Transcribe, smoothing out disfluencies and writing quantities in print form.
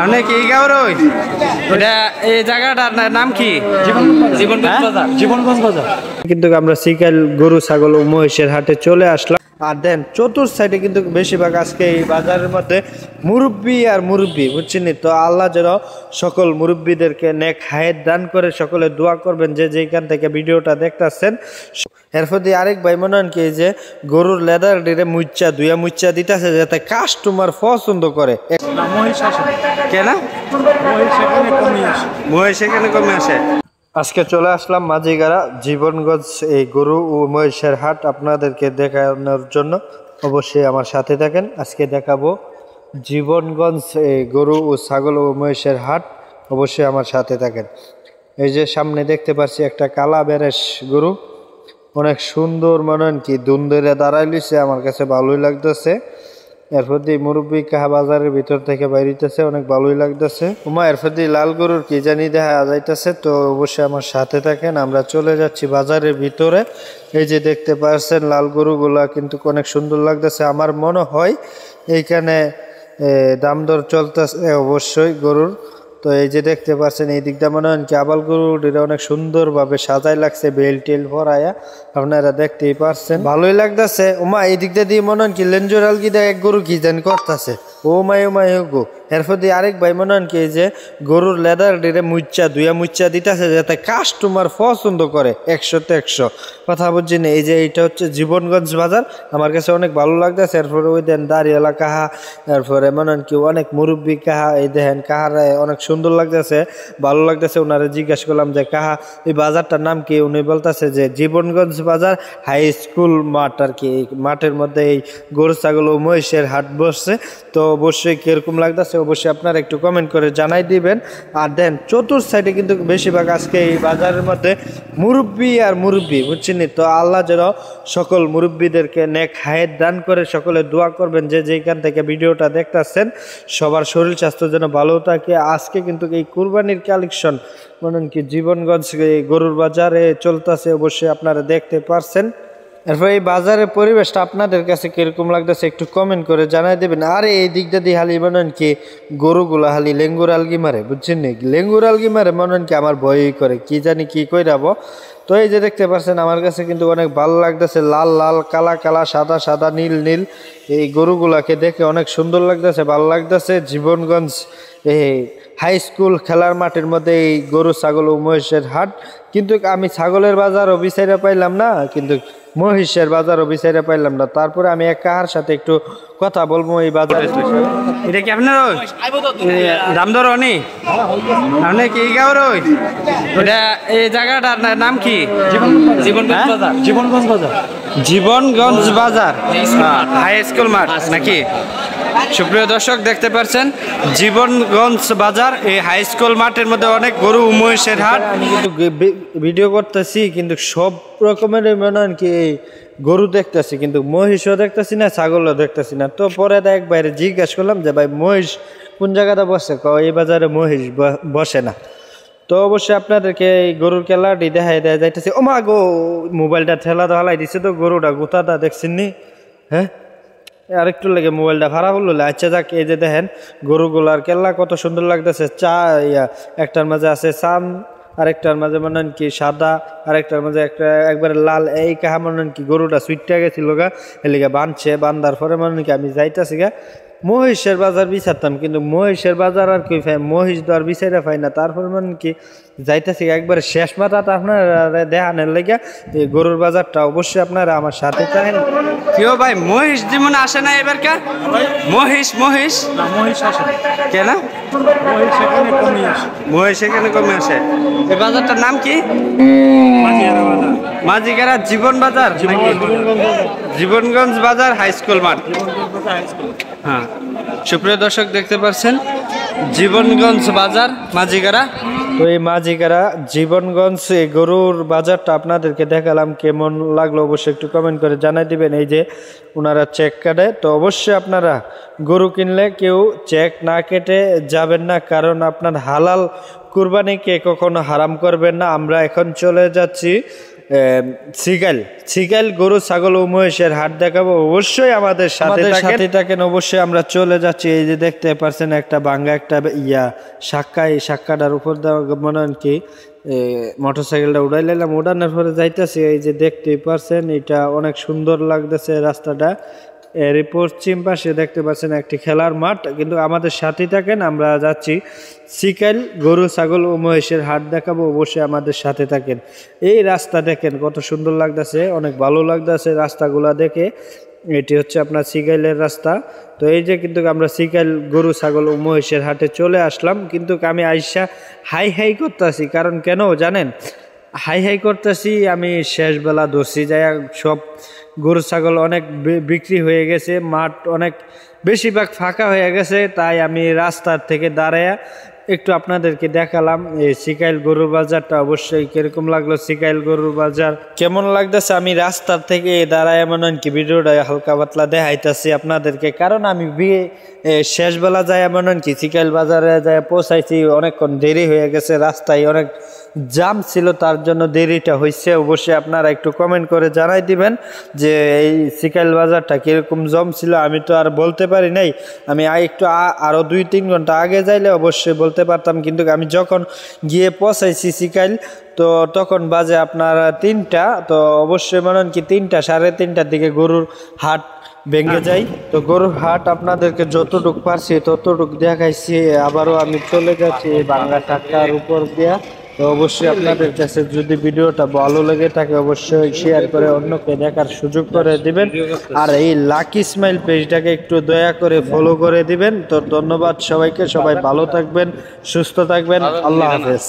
আপনি কি গাওরই এটা এই জায়গাটার নাম কি? জীবনগঞ্জ বাজার। জীবনগঞ্জ বাজার। কিন্তু আমরা সিকাল গরু ছাগল ও মহিষের হাটে চলে আসলাম। আর দেন চতুর্থ সাইডে কিন্তু বেশিরভাগ আজকে এই বাজারের মধ্যে মুরব্বি আর মুরব্বি, বুঝছেন? তো আল্লাহ যেন সকল মুরব্বীদেরকে নেক হায়াত দান করে, সকলে দোয়া করবেন যে যেখান থেকে ভিডিওটা দেখতেছেন। এরপর দিয়ে আরেক ভাই মনে হন কি যে গরুর লেদার ডিরে মুচ্চা দুইয়া মুচ্চা দিতেছে যাতে কাস্টমার পছন্দ করে। কেন মহিষ এখানে কমে আসে? আজকে চলে আসলাম মাঝিগাড়া জীবনগঞ্জ এই গরু ও মহিষের হাট আপনাদেরকে দেখানোর জন্য। অবশ্যই আমার সাথে থাকেন। আজকে দেখাবো জীবনগঞ্জ এই গরু ও ছাগল ও মহিষের হাট। অবশ্যই আমার সাথে থাকেন। এই যে সামনে দেখতে পাচ্ছি একটা কালা বেরেশ গরু, অনেক সুন্দর, মনে হয় কি দুন্দরে দাঁড়াই লিছে, আমার কাছে ভালোই লাগতেছে। এরপর দিয়ে মুরব্বী কাহা বাজারের ভিতর থেকে বাইরিতেছে, অনেক ভালোই লাগতেছে। এরপর দিয়ে লাল গরুর কি জানি দেখা যাইতেছে। তো অবশ্যই আমার সাথে থাকেন, আমরা চলে যাচ্ছি বাজারের ভিতরে। এই যে দেখতে পাচ্ছেন লাল গরুগুলা কিন্তু অনেক সুন্দর লাগতেছে। আমার মনে হয় এইখানে দাম দর চলতেছে অবশ্যই গরুর। তো এই যে দেখতে পাচ্ছেন এই দিকটা মনে হয় কি আবাল গরুটা অনেক সুন্দরভাবে সাজাই লাগছে, বেল টেল ভরাইয়া, আপনারা দেখতেই পারছেন, ভালোই লাগতেছে। এই দিকটা দিয়ে মনে হয় কি লেঞ্জুরাল কি দেয় এক গরু কি জানি করতেছে। ও মাই গো। এরপর দিয়ে আরেক ভাই মনে হন কি যে গরুর লেদার ডিরে মুচ্চা দুইয়া মুচ্চা দিতেছে যাতে কাস্টমার পছন্দ করে। 100তে 100 কথা বুঝছি না। এই যে এইটা হচ্ছে জীবনগঞ্জ বাজার, আমার কাছে অনেক ভালো লাগতেছে। এরপরে ওই দেন দাঁড়িয়ালা কাহা, এরপরে মনে হন কি অনেক মুরব্বী কাহা, এই দেখেন কাহারা অনেক সুন্দর লাগতেছে, ভালো লাগতেছে। ওনারা জিজ্ঞাসা করলাম যে কাহা এই বাজারটার নাম কি? উনি বলতেছে যে জীবনগঞ্জ বাজার হাই স্কুল মাঠ আর কি। এই মাঠের মধ্যে এই গরু ছাগল ও মহিষের হাট বসছে। তো অবশ্যই কিরকম লাগতেছে অবশ্যই আপনারা একটু কমেন্ট করে জানাই দিবেন। আর দেন চতুর্থ সাইডে কিন্তু বেশিরভাগ আজকে এই বাজারের মধ্যে মুরব্বি আর মুরব্বি, বুঝছেন? তো আল্লাহ যেন সকল মুরব্বীদেরকে নেক হায়াত দান করে, সকলে দোয়া করবেন যে যেখান থেকে ভিডিওটা দেখতেছেন, সবার শরীর স্বাস্থ্য যেন ভালো থাকে। আজকে কিন্তু এই কুরবানির কালেকশন মনে কি জীবনগঞ্জ গরুর বাজারে চলতেছে, অবশ্যই আপনারা দেখতে পারছেন। এরপর এই বাজারের পরিবেশটা আপনাদের কাছে কিরকম লাগতেছে একটু কমেন্ট করে জানাই দেবেন। আর এই দিকটা দিয়ে হালি মনে হয় কি গরুগুলা হালি লেঙ্গুর আলগি মারে, বুঝছেন নি? লেঙ্গুর আলগি মারে মনে হয় কি আমার ভয়ই করে, কি জানি কি কই যাবো। তো এই যে দেখতে পাচ্ছেন আমার কাছে কিন্তু অনেক ভালো লাগতেছে, লাল লাল কালা কালা সাদা সাদা নীল নীল এই গরুগুলাকে দেখে অনেক সুন্দর লাগতেছে, ভালো লাগতেছে। জীবনগঞ্জ এই হাই স্কুল খেলার মাঠের মধ্যে এই গরু ছাগল ও মহিষের হাট। কিন্তু আমি ছাগলের বাজারও বিচাইরা পাইলাম না, কিন্তু মহিষের বাজারও বিচাইরা পাইলাম না। তারপরে আমি এক কাহার সাথে একটু কথা বলবো এই বাজারে। এটা কি আপনার দাম দর অনি? আপনি কি গাওরই এটা এই জায়গাটার নাম কি? জীবনগঞ্জ বাজার। জীবনগঞ্জ বাজার। জীবনগঞ্জ বাজার হাই স্কুল মাঠ নাকি? সুপ্রিয় দর্শক দেখতে পাচ্ছেন জীবনগঞ্জ বাজার এই হাই স্কুল মাঠের মধ্যে অনেক গরু মহিষের হাট। আমি কিন্তু ভিডিও করতেছি কিন্তু সব রকমের মনে হয় কি গরু দেখতেছি, কিন্তু মহিষও দেখতেছি না, ছাগলও দেখতেছি না। তো পরে এক বাইরে জিজ্ঞাসা করলাম যে ভাই মহিষ কোন জায়গাটা বসে? এই বাজারে মহিষ বসে না। তো অবশ্যই আপনাদেরকে এই গরুর খেলাটি দেখাই দেওয়া যাইতেছে। ও মা গো, মোবাইলটা ঠেলা ধলাই দিছে তো গরুটা গোতাটা দেখছেন নি? হ্যাঁ, আরেকটু লেগে মোবাইলটা খারাপ হলো। আচ্ছা যাক, এই যে দেখেন গরুগুলার কেল্লা কত সুন্দর লাগতেছে। একটার মাঝে আছে চান, আরেকটার মাঝে মনে হয় কি সাদা, আরেকটার মাঝে একটা একবারে লাল। এই কাহা মনে হয় কি গরুটা সুইটটা গেছিল গা, এলিগা বাঁধছে, বান্ধার পরে মনে হয় কি আমি যাইতাছি গা মহিষের বাজার বিচারতাম, কিন্তু মহিষের বাজার আর কি মহিষ তো আর বিচাইরা পাই না। তারপর মানে কি যাইতেছি একবারে শেষ মাথাটা আপনারা দেখানোর লেগে এই গরুর বাজারটা অবশ্যই আপনারা আমার সাথে থাকেন। কেউ ভাই মহিষ যেমন আসে না এবার কা মহিষ মহিষ মহিষ আসে কেন? মহিষ এখানে কমে আসে। এই বাজারটার নাম কি? মাঝিগাড়া জীবন বাজার, জীবনগঞ্জ বাজার হাই স্কুল মাঠ। হ্যাঁ, সুপ্রিয় দর্শক দেখতে পাচ্ছেন জীবনগঞ্জ বাজার মাঝিগাড়া। তো এই মাঝিগাড়া জীবনগঞ্জ এই গরুর বাজারটা আপনাদেরকে দেখালাম, কেমন লাগলো অবশ্যই একটু কমেন্ট করে জানাই দিবেন। এই যে ওনারা চেক কাটে, তো অবশ্যই আপনারা গরু কিনলে কেউ চেক না কেটে যাবেন না, কারণ আপনার হালাল কুরবানিকে কখনো হারাম করবেন না। আমরা এখন চলে যাচ্ছি সিকাইল গরু ছাগল ও মহিষের হাট দেখাবো, অবশ্যই আমাদের সাথে থাকেন। অবশ্যই আমরা চলে যাচ্ছি। এই যে দেখতে পাচ্ছেন একটা ভাঙ্গা একটা শাক্কা, এই শাক্কাটার উপর মনে হয় কি মোটরসাইকেলটা উড়াই নিলাম, উড়ানোর পরে যাইতেছি। এই যে দেখতেই পাচ্ছেন এটা অনেক সুন্দর লাগতেছে রাস্তাটা। এর পশ্চিম পাশে দেখতে পাচ্ছেন একটি খেলার মাঠ, কিন্তু আমাদের সাথে থাকেন। আমরা যাচ্ছি সিকাইল গরু ছাগল ও মহিষের হাট দেখাবো, অবশ্যই আমাদের সাথে থাকেন। এই রাস্তা দেখেন কত সুন্দর লাগতেছে, অনেক ভালো লাগতেছে রাস্তাগুলা দেখে। এটি হচ্ছে আপনার সিকাইলের রাস্তা। তো এই যে কিন্তু আমরা সিকাইল গরু ছাগল ও মহিষের হাটে চলে আসলাম, কিন্তু আমি আইসা হাই করতেছি। কারণ কেন জানেন? হাই করতেছি, আমি শেষ বেলা ধরছি যাই, সব গরু ছাগল অনেক বিক্রি হয়ে গেছে, মাঠ অনেক বেশিরভাগ ফাঁকা হয়ে গেছে। তাই আমি রাস্তার থেকে দাঁড়ায়া একটু আপনাদেরকে দেখালাম এই সিকাইল গরুর বাজারটা। অবশ্যই কিরকম লাগলো সিকাইল গরুর বাজার, কেমন লাগতেছে, আমি রাস্তার থেকে দাঁড়ায় মনে হয় কি ভিডিওটা হালকা পাতলা দেখাইতেছি আপনাদেরকে। কারণ আমি শেষ বেলা যায় মনে হয় কি সিকাইল বাজারে যায় পৌঁছাইছি, অনেকক্ষণ দেরি হয়ে গেছে, রাস্তায় অনেক জাম ছিল, তার জন্য দেরিটা হয়েছে। অবশ্যই আপনারা একটু কমেন্ট করে জানাই দিবেন যে এই সিকাইল বাজারটা কিরকম জম ছিল। আমি তো আর বলতে পারি নাই, আমি একটু আরো 2-3 ঘন্টা আগে যাইলে অবশ্যই বলতে পারতাম। কিন্তু আমি যখন গিয়ে পৌঁছাইছি সিকাইল, তো তখন বাজে আপনার 3টা। তো অবশ্যই মনে হয় কি 3টা 3:30টার দিকে গরুর হাট ভেঙে যাই। তো গরুর হাট আপনাদেরকে যতটুক পারছি ততটুক দেখাইছি। আবারও আমি চলে যাচ্ছি এই বাংলা টাকার উপর দিয়া। তো অবশ্যই আপনাদের কাছে যদি ভিডিওটা ভালো লেগে থাকে অবশ্যই শেয়ার করে অন্যকে দেখার সুযোগ করে দিবেন। আর এই লাকি স্মাইল পেজটাকে একটু দয়া করে ফলো করে দিবেন। তো ধন্যবাদ সবাইকে, সবাই ভালো থাকবেন, সুস্থ থাকবেন, আল্লাহ হাফেজ।